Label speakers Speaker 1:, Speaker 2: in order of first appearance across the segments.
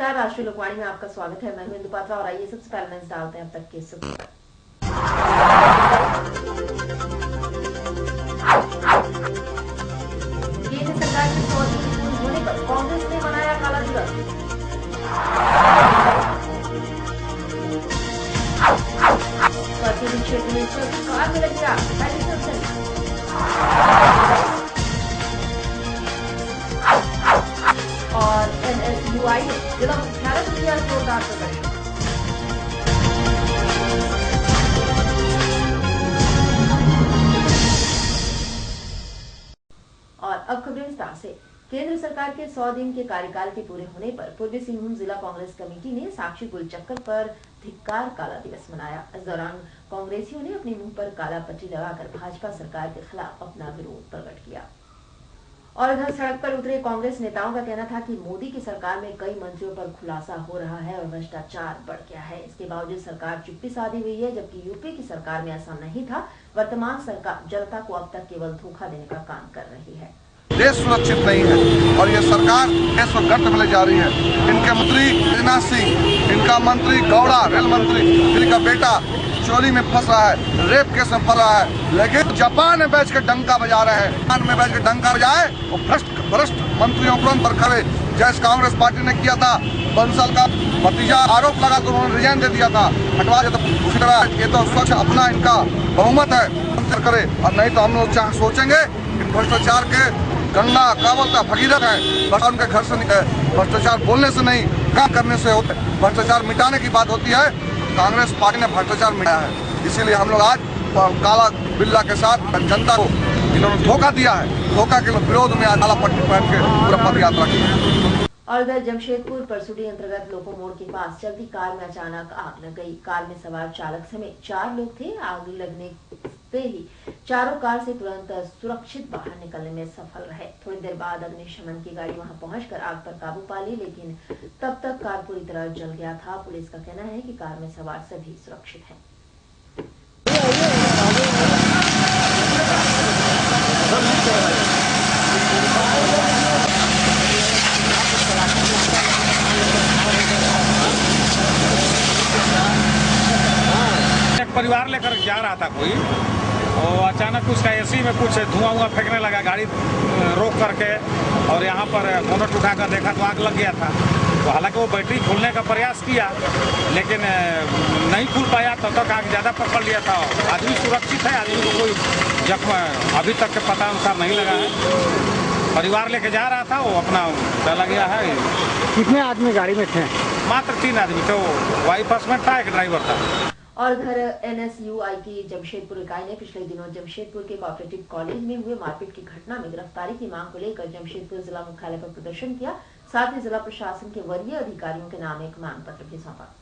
Speaker 1: नमस्कार, राष्ट्रीय लोकवाणी में आपका स्वागत है। मैं हूं इंदु पात्रा और आइए सबसे पहले नजर डालते हैं अब तक के सुर्खियों। केंद्र सरकार के 100 दिन पूर्ण होने पर कांग्रेस ने मनाया काला दिवस। पश्चिमी क्षेत्र में कार में लगी आग, और NSUI ने जिला मुख्यालय में किया जोरदार प्रदर्शन। और अब खबरें विस्तार से। केंद्र सरकार के 100 दिन के कार्यकाल के पूरे होने पर पूर्वी सिंहभूम जिला कांग्रेस कमेटी ने साक्षी गुलचक्कर पर धिक्कार काला दिवस मनाया। इस दौरान कांग्रेसियों ने अपने मुंह पर काला पट्टी लगाकर भाजपा सरकार के खिलाफ अपना विरोध प्रकट किया। और इधर सड़क पर उतरे कांग्रेस नेताओं का कहना था कि मोदी की सरकार में कई मंत्रियों पर खुलासा हो रहा है और भ्रष्टाचार बढ़ गया है। इसके बावजूद सरकार चुप्पी साधी हुई है, जबकि यूपी की सरकार में ऐसा नहीं था। वर्तमान सरकार जनता को अब तक केवल धोखा देने का काम कर रही है।
Speaker 2: देश सुरक्षित नहीं है और ये सरकार देश को गर्त में ले जा रही है। इनके मंत्री राजनाथ सिंह, इनका मंत्री गौड़ा रेल मंत्री, इनका बेटा चोरी में फंस रहा है, रेप केस में फंस रहा है, लेकिन जापान में बैठ के डंका बजा रहे हैं। जापान में बैठ के डंका बजाए और भ्रष्ट मंत्रियों पर खड़े, जैसे कांग्रेस पार्टी ने किया था। बंसल का भतीजा आरोप लगा तो उन्होंने रिजाइन दे दिया था, हटवा दिया था। उसी तरह ये तो स्वच्छ अपना इनका बहुमत है, करे और नहीं तो हम लोग सोचेंगे कि भ्रष्टाचार के गंगा क्या बोलता भगीरथ है, बस उनके घर से भ्रष्टाचार बोलने से नहीं काम करने से होते। भ्रष्टाचार मिटाने की बात होती है, कांग्रेस पार्टी ने भ्रष्टाचार मिटाया है। इसीलिए हम लोग आज काला बिल्ला के साथ जनता को इन्होंने धोखा दिया है, धोखा के विरोध में आज काला पट्टी पहन के पूरा पद यात्रा की।
Speaker 1: और इधर जमशेदपुर परसुडी अंतर्गत लोको मोड़ के पास चलती कार में अचानक आग लग गई। कार में सवार चालक समेत 4 लोग थे। आग लगने से ही चारों कार से तुरंत सुरक्षित बाहर निकलने में सफल रहे। थोड़ी देर बाद अग्निशमन की गाड़ी वहां पहुंचकर आग पर काबू पा ली, लेकिन तब तक कार पूरी तरह जल गया था। पुलिस का कहना है कि कार में सवार सभी सुरक्षित हैं।
Speaker 3: परिवार लेकर जा रहा था कोई और अचानक उसका एसी में कुछ धुआं फेंकने लगा, गाड़ी रोक करके, और यहाँ पर बोनट उठाकर देखा तो आग लग गया था। तो हालांकि वो बैटरी खोलने का प्रयास किया लेकिन नहीं खुल पाया, तब तक आग ज़्यादा पकड़ लिया था। आदमी सुरक्षित है, आदमी को कोई जख्म अभी तक के पता अनुसार नहीं लगा है। परिवार लेके जा रहा था, वो अपना चला गया है।
Speaker 4: कितने आदमी गाड़ी में थे?
Speaker 3: मात्र 3 आदमी थे, वो वाइफ हस्बैंड था, एक ड्राइवर था।
Speaker 1: और इधर NSUI की जमशेदपुर इकाई ने पिछले दिनों जमशेदपुर के कोऑपरेटिव कॉलेज में हुए मारपीट की घटना में गिरफ्तारी की मांग को लेकर जमशेदपुर जिला मुख्यालय पर प्रदर्शन किया। साथ ही जिला प्रशासन के वरीय अधिकारियों के नाम एक मांग पत्र भी सौंपा।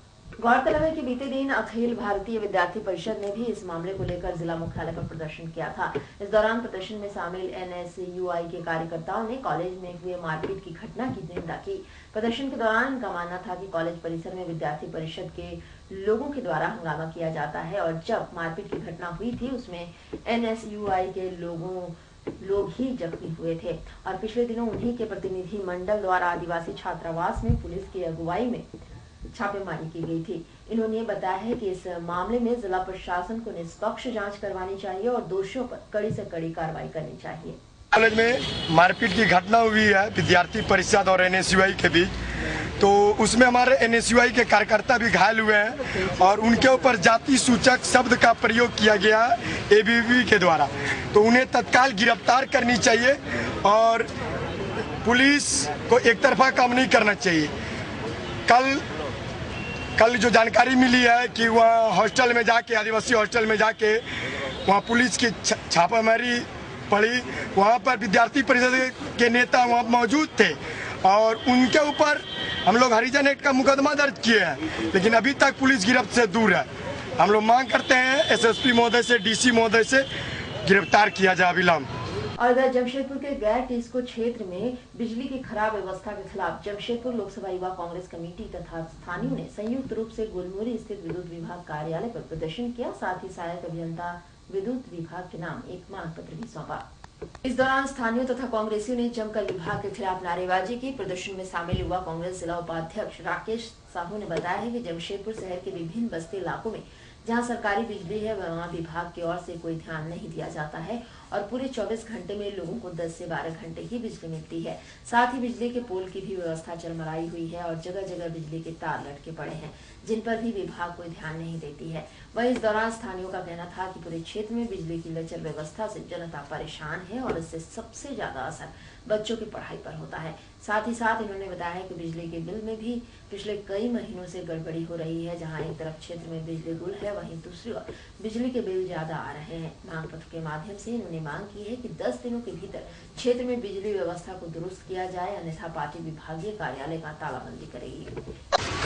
Speaker 1: गौरतलब है कि बीते दिन अखिल भारतीय विद्यार्थी परिषद ने भी इस मामले को लेकर जिला मुख्यालय पर प्रदर्शन किया था। इस दौरान प्रदर्शन में शामिल NSUI के कार्यकर्ताओं ने कॉलेज में हुए मारपीट की घटना की निंदा की। प्रदर्शन के दौरान इनका मानना था कि कॉलेज परिसर में विद्यार्थी परिषद के लोगों के द्वारा हंगामा किया जाता है और जब मारपीट की घटना हुई थी उसमें NSUI के लोग ही जख्मी हुए थे। और पिछले दिनों उन्हीं के प्रतिनिधि मंडल द्वारा आदिवासी छात्रावास में पुलिस की अगुवाई में छापेमारी की गई थी। इन्होंने बताया है कि इस मामले में जिला प्रशासन को निष्पक्ष जांच करवानी चाहिए और दोषियों पर कड़ी से कड़ी कार्रवाई करनी चाहिए।
Speaker 5: कॉलेज में मारपीट की घटना हुई है विद्यार्थी परिषद और NSUI के बीच, तो उसमें हमारे NSUI के कार्यकर्ता भी घायल हुए हैं और उनके ऊपर जाति सूचक शब्द का प्रयोग किया गया ABV के द्वारा। तो उन्हें तत्काल गिरफ्तार करनी चाहिए और पुलिस को एक तरफा काम नहीं करना चाहिए। कल जो जानकारी मिली है कि वहाँ हॉस्टल में जाके, आदिवासी हॉस्टल में जाके वहाँ पुलिस की छापामारी पड़ी। वहाँ पर विद्यार्थी परिषद के नेता वहाँ मौजूद थे और उनके ऊपर हम लोग हरिजन एक्ट का मुकदमा दर्ज किए हैं, लेकिन अभी तक पुलिस गिरफ्त से दूर है। हम लोग मांग करते हैं SSP महोदय से, DC महोदय से गिरफ्तार किया जाए अविलंब।
Speaker 1: और इधर जमशेदपुर के गैर टिस्को क्षेत्र में बिजली की खराब व्यवस्था के खिलाफ जमशेदपुर लोकसभा युवा कांग्रेस कमेटी तथा स्थानीयों ने संयुक्त रूप से गुलमोरी स्थित विद्युत विभाग कार्यालय पर प्रदर्शन किया। साथ ही सहायक अभियंता विद्युत विभाग के नाम एक मांग पत्र भी सौंपा। इस दौरान स्थानीय तथा कांग्रेसियों ने जमकर विभाग के खिलाफ नारेबाजी की। प्रदर्शन में शामिल युवा कांग्रेस जिला उपाध्यक्ष राकेश साहू ने बताया है कि जमशेदपुर शहर के विभिन्न बस्ती इलाकों में जहां सरकारी बिजली है वहां विभाग की ओर से कोई ध्यान नहीं दिया जाता है और पूरे 24 घंटे में लोगों को 10 से 12 घंटे ही बिजली मिलती है। साथ ही बिजली के पोल की भी व्यवस्था चरमराई हुई है और जगह जगह बिजली के तार लटके पड़े हैं जिन पर भी विभाग कोई ध्यान नहीं देती है। वहीं इस दौरान स्थानियों का कहना था कि पूरे क्षेत्र में बिजली की लचर व्यवस्था से जनता परेशान है और इससे सबसे ज्यादा असर बच्चों की पढ़ाई पर होता है। साथ ही साथ इन्होंने बताया कि बिजली के बिल में भी पिछले कई महीनों से गड़बड़ी हो रही है। जहां एक तरफ क्षेत्र में बिजली गुल है वहीं दूसरी ओर बिजली के बिल ज्यादा आ रहे हैं। मांग पत्र के माध्यम से इन्होंने मांग की है कि 10 दिनों के भीतर क्षेत्र में बिजली व्यवस्था को दुरुस्त किया जाए, अन्यथा पार्टी विभागीय कार्यालय का तालाबंदी करेगी।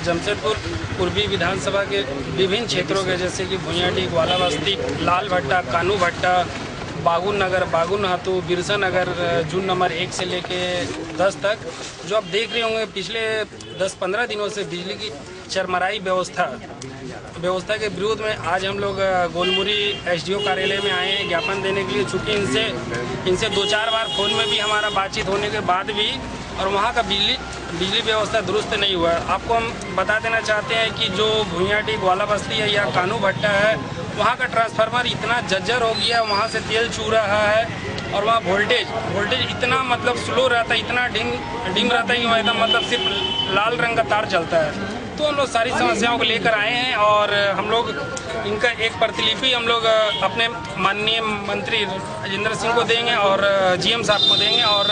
Speaker 6: जमशेदपुर पूर्वी विधानसभा के विभिन्न क्षेत्रों के जैसे कि भुइयाडीह, ग्वाला बस्ती, लाल भट्टा, कानू भट्टा, बागुन नगर, बागुन हाथू, बिरसा नगर, जून नंबर 1 से लेके 10 तक जो आप देख रहे होंगे पिछले 10-15 दिनों से बिजली की चरमराई व्यवस्था के विरोध में आज हम लोग गोलमुरी SDO कार्यालय में आए हैं ज्ञापन देने के लिए। चूँकि इनसे 2-4 बार फोन में भी हमारा बातचीत होने के बाद भी और वहाँ का बिजली व्यवस्था दुरुस्त नहीं हुआ है। आपको हम बता देना चाहते हैं कि जो भुइयाडीह, ग्वाला बस्ती है या कानू भट्टा है वहाँ का ट्रांसफार्मर इतना जर्जर हो गया, वहाँ से तेल चू रहा है और वहाँ वोल्टेज इतना मतलब स्लो रहता है, इतना डिम रहता है कि वहाँ एकदम मतलब सिर्फ लाल रंग का तार चलता है। तो हम लोग सारी समस्याओं को लेकर आए हैं और हम लोग इनका एक प्रतिलिपि हम लोग अपने माननीय मंत्री राजेंद्र सिंह को देंगे और GM साहब को देंगे और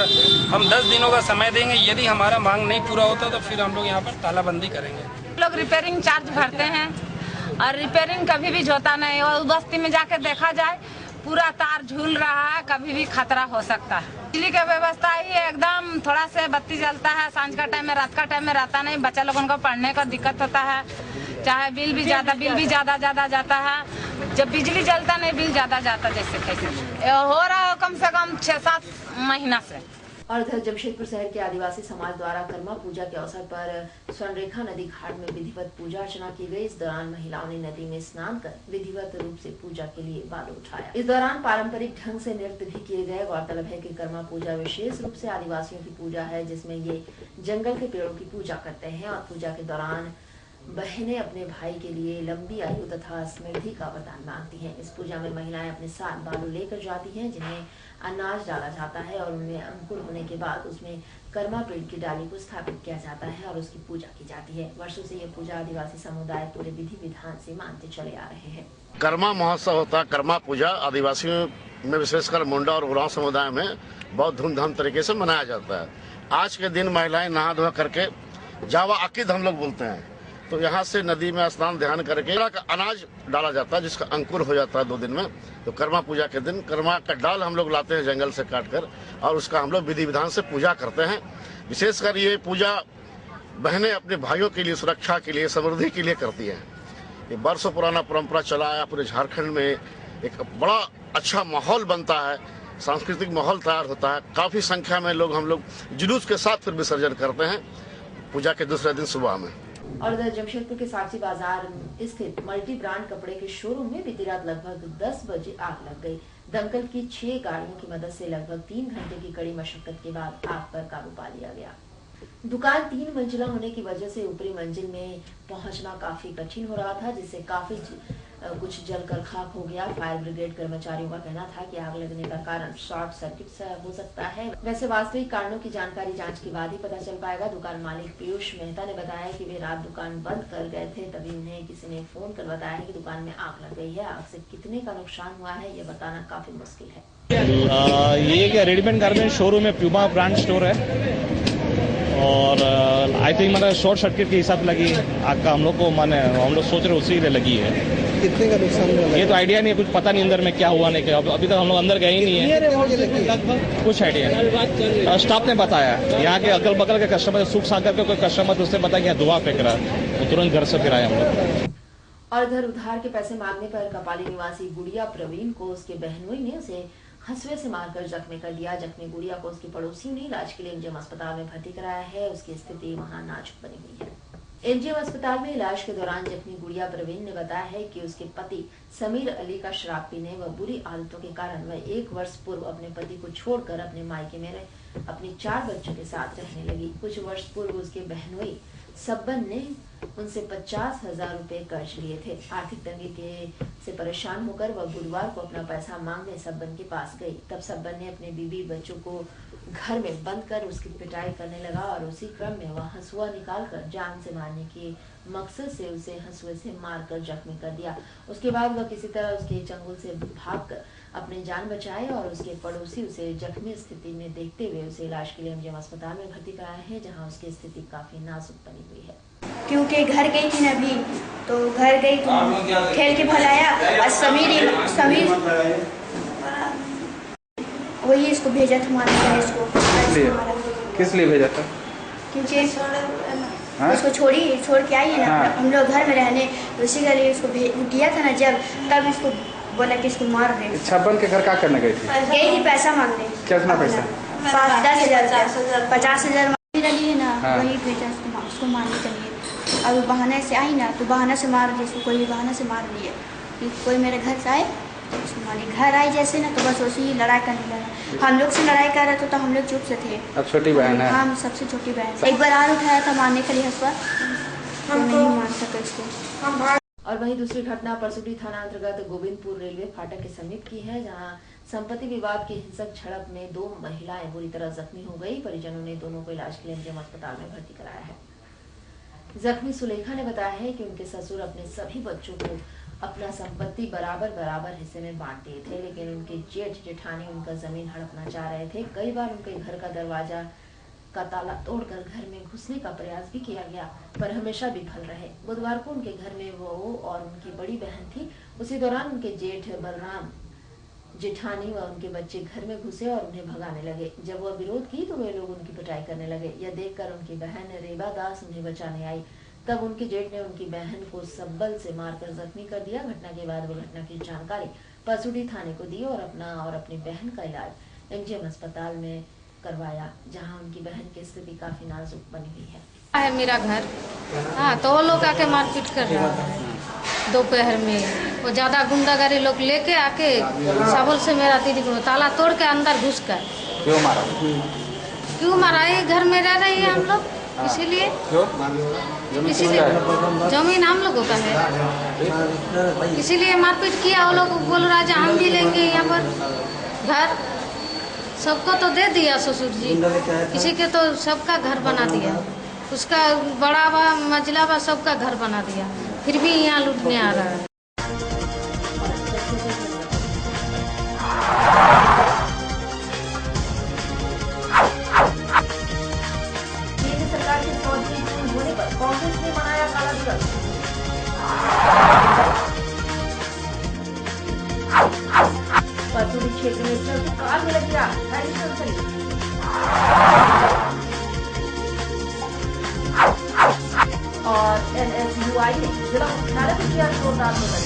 Speaker 6: हम 10 दिनों का समय देंगे। यदि हमारा मांग नहीं पूरा होता तो फिर हम लोग यहाँ पर तालाबंदी करेंगे।
Speaker 7: लोग रिपेयरिंग चार्ज भरते हैं और रिपेयरिंग कभी भी होता नहीं और बस्ती में जाके देखा जाए पूरा तार झूल रहा है, कभी भी खतरा हो सकता है। बिजली का व्यवस्था ही एकदम थोड़ा से बत्ती जलता है सांझ का टाइम में, रात का टाइम में रहता नहीं। बच्चा लोगों को पढ़ने का दिक्कत होता है, चाहे बिल भी ज्यादा जाता है। जब बिजली जलता नहीं बिल ज्यादा जाता जैसे कैसे हो रहा है कम से कम 6-7 महीना से।
Speaker 1: और इधर जमशेदपुर शहर के आदिवासी समाज द्वारा कर्मा पूजा के अवसर पर स्वर्णरेखा नदी घाट में विधिवत पूजा अर्चना की गई। इस दौरान महिलाओं ने नदी में स्नान कर विधिवत रूप से पूजा के लिए बालू उठाया। इस दौरान पारंपरिक ढंग से नृत्य भी किए गए। गौरतलब है कि कर्मा पूजा विशेष रूप से आदिवासियों की पूजा है जिसमें ये जंगल के पेड़ों की पूजा करते हैं और पूजा के दौरान बहनें अपने भाई के लिए लंबी आयु तथा समृद्धि का वरदान मांगती हैं। इस पूजा में महिलाएं अपने साथ बालू लेकर जाती हैं जिन्हें अनाज डाला जाता है और उनमें अंकुर होने के बाद उसमें कर्मा पेड़ की डाली को स्थापित किया जाता है और उसकी पूजा की जाती है। वर्षों से यह पूजा आदिवासी समुदाय पूरे विधि विधान से मानते चले आ रहे हैं।
Speaker 8: कर्मा महोत्सव होता है। कर्मा पूजा आदिवासियों में विशेषकर मुंडा और उरांव समुदाय में बहुत धूमधाम तरीके से मनाया जाता है। आज के दिन महिलाएं नहा धोआ करके जावा अकीद हम लोग बोलते हैं, तो यहाँ से नदी में स्नान ध्यान करके अनाज डाला जाता है जिसका अंकुर हो जाता है 2 दिन में। तो कर्मा पूजा के दिन कर्मा का डाल हम लोग लाते हैं जंगल से काट कर और उसका हम लोग विधि विधान से पूजा करते हैं। विशेषकर ये पूजा बहनें अपने भाइयों के लिए, सुरक्षा के लिए, समृद्धि के लिए करती हैं। ये वर्षों पुराना परंपरा चला आया। पूरे झारखंड में एक बड़ा अच्छा माहौल बनता है, सांस्कृतिक माहौल तैयार होता है। काफी संख्या में हम लोग जुलूस के साथ फिर विसर्जन करते हैं पूजा के दूसरे दिन सुबह में।
Speaker 1: और इधर जमशेदपुर के साक्षी बाजार स्थित मल्टी ब्रांड कपड़े के शोरूम में बीती रात लगभग 10 बजे आग लग गई। दमकल की 6 गाड़ियों की मदद से लगभग 3 घंटे की कड़ी मशक्कत के बाद आग पर काबू पा लिया गया। दुकान 3 मंजिला होने की वजह से ऊपरी मंजिल में पहुंचना काफी कठिन हो रहा था जिससे काफी कुछ जलकर खाक हो गया। फायर ब्रिगेड कर्मचारियों का कहना था कि आग लगने का कारण शॉर्ट सर्किट से हो सकता है। वैसे वास्तविक कारणों की जानकारी जांच के बाद ही पता चल पाएगा। दुकान मालिक पीयूष मेहता ने बताया कि वे रात दुकान बंद कर गए थे, तभी उन्हें किसी ने फोन कर बताया है कि दुकान में आग लग गई है। आग से कितने का नुकसान हुआ है ये बताना काफी मुश्किल है।
Speaker 9: ये क्या रेडीमेड गारमेंट शोरूम है, प्यूमा ब्रांड स्टोर है और आई थिंक मतलब शॉर्ट सर्किट के हिसाब से लगी आग का। हम लोग सोच रहे उसी लिए लगी है।
Speaker 4: कितने का नुकसान हुआ
Speaker 9: ये तो आइडिया नहीं, कुछ पता नहीं अंदर में क्या हुआ नहीं, अभी तक हम लोग अंदर गए ही नहीं है, कुछ आइडिया नहीं। स्टाफ ने बताया यहाँ के अगल बगल के कस्टमर, सुख सागर के कोई कस्टमर उससे पता कि धुआं फेंक रहा, तो तुरंत घर से फिर आए हम लोग।
Speaker 1: और इधर उधार के पैसे मांगने पर कपाली निवासी गुड़िया प्रवीण को उसके बहनोई ने उसे हंसुए से मारकर जख्मी कर दिया। जख्मी गुड़िया को उसकी पड़ोसियों ने इलाज के लिए एमजीएम अस्पताल में भर्ती कराया है। उसकी स्थिति वहां नाजुक बनी हुई है। एमजीएम अस्पताल में इलाज के दौरान जख्मी गुड़िया प्रवीण ने बताया है कि उसके पति समीर अली का शराब पीने व बुरी आदतों के कारण वह 1 वर्ष पूर्व अपने पति को छोड़कर अपने मायके में अपने 4 बच्चों के साथ रहने लगी। कुछ वर्ष पूर्व उसके बहनोई सब्बन ने उनसे 50,000 रुपए कर्ज लिए थे। आर्थिक तंगी से परेशान होकर वह बुधवार को अपना पैसा मांगने सब्बन के पास गई। तब सब्बन ने अपने बीवी बच्चों को घर में बंद कर उसकी पिटाई करने लगा और उसी क्रम में वह हंसुआ निकालकर जान से मारने के मकसद से उसे हंसुए से मारकर जख्मी कर दिया। उसके बाद वह किसी तरह उसके चंगुल से भागकर अपनी जान बचाए और उसके पड़ोसी उसे जख्मी स्थिति में देखते हुए उसे इलाज के लिए एमजीएम अस्पताल में भर्ती कराए हैं, जहां उसकी स्थिति काफी नाजुक बनी हुई है।
Speaker 10: क्योंकि घर गई थी ना अभी, तो घर गई तो खेल के भलाया और समीर वही इसको भेजा था मारने के लिए। इसको
Speaker 11: किस लिए भेजा था?
Speaker 10: क्योंकि उसको छोड़ के आई है ना, हम लोग घर में रहने, उसी के लिए उसको दिया था ना जब, तब इसको बोला कि इसको मार दे।
Speaker 11: छप्पन के घर क्या करने गई थी?
Speaker 10: गई थी पैसा मांगने।
Speaker 11: कितना पैसा?
Speaker 10: 10,000 50,000 मांगी रही है ना, वही भेजा उसको मारने के लिए। अब बहाने से आई ना, तो बहाना से मार दी, कोई बहाना से मार दिया कि कोई मेरे घर से आए उसको मारे। घर आई जैसे ना, तो बस उसी ही लड़ाई करने लगा। हम लोग से लड़ाई कर रहे थे तो हम लोग चुप से थे।
Speaker 11: अब छोटी बहन है?
Speaker 10: हाँ, सबसे छोटी बहन। एक बार आर उठाया था मारने के लिए हंसुआ, नहीं मार सके इसको।
Speaker 1: और वहीं दूसरी घटना परसुडी थाना अंतर्गत गोविंदपुर रेलवे फाटक के समीप की है, जहां संपत्ति विवाद की हिंसक झड़प में 2 महिलाएं बुरी तरह जख्मी हो गई। परिजनों ने दोनों को इलाज के लिए एमजीएम अस्पताल में भर्ती कराया है। जख्मी सुलेखा ने बताया है कि उनके ससुर अपने सभी बच्चों को अपना संपत्ति बराबर हिस्से में बांट दिए थे, लेकिन उनके जेठ जेठानी उनका जमीन हड़पना चाह रहे थे। कई बार उनके घर का दरवाजा का ताला तोड़कर घर में घुसने का प्रयास भी किया गया, पर हमेशा विफल रहे। बुधवार को उनके घर में वो और उनकी बड़ी बहन थी। उसी दौरान उनके जेठ बलराम जेठानी व उनके बच्चे घर में घुसे और उन्हें भगाने लगे। जब वह विरोध की तो वे लोग उनकी पिटाई करने लगे। यह देखकर उनकी बहन रेबा दास उन्हें बचाने आई। तब उनके जेठ ने उनकी बहन को सब्बल से मारकर जख्मी कर दिया। घटना के बाद वो घटना की जानकारी परसुडी थाने को दी और अपना और अपनी बहन का इलाज एमजीएम अस्पताल में करवाया, जहां उनकी बहन की स्थिति काफी नाजुक बनी हुई है।
Speaker 12: मेरा घर, हाँ, तो वो लोग आके मारपीट कर रहा है दोपहर में। वो ज्यादा गुंडागर्दी लोग लेके आके सबल से मेरा दीदी को ताला तोड़ के अंदर घुस कर। क्यों मारा? ये घर में रह रही है हम लोग, इसीलिए जमीन हम लोगों का है, इसीलिए मारपीट किया। वो लोग बोल राजा हम भी लेंगे यहाँ पर घर। सबको तो दे दिया ससुर जी, किसी के तो सबका घर बना दिया, उसका बड़ा बा मजला बा सबका घर बना दिया, फिर भी यहाँ लूटने आ रहा है।
Speaker 1: सरकार के 100 दिन होने पर कांग्रेस ने मनाया काला दिवस। परसुडी क्षेत्र में चलते कार में लग गया एडिशनल सर्विस। और एनएसयूआई ने जिला मुख्यालय को किया जोरदार प्रदर्शन।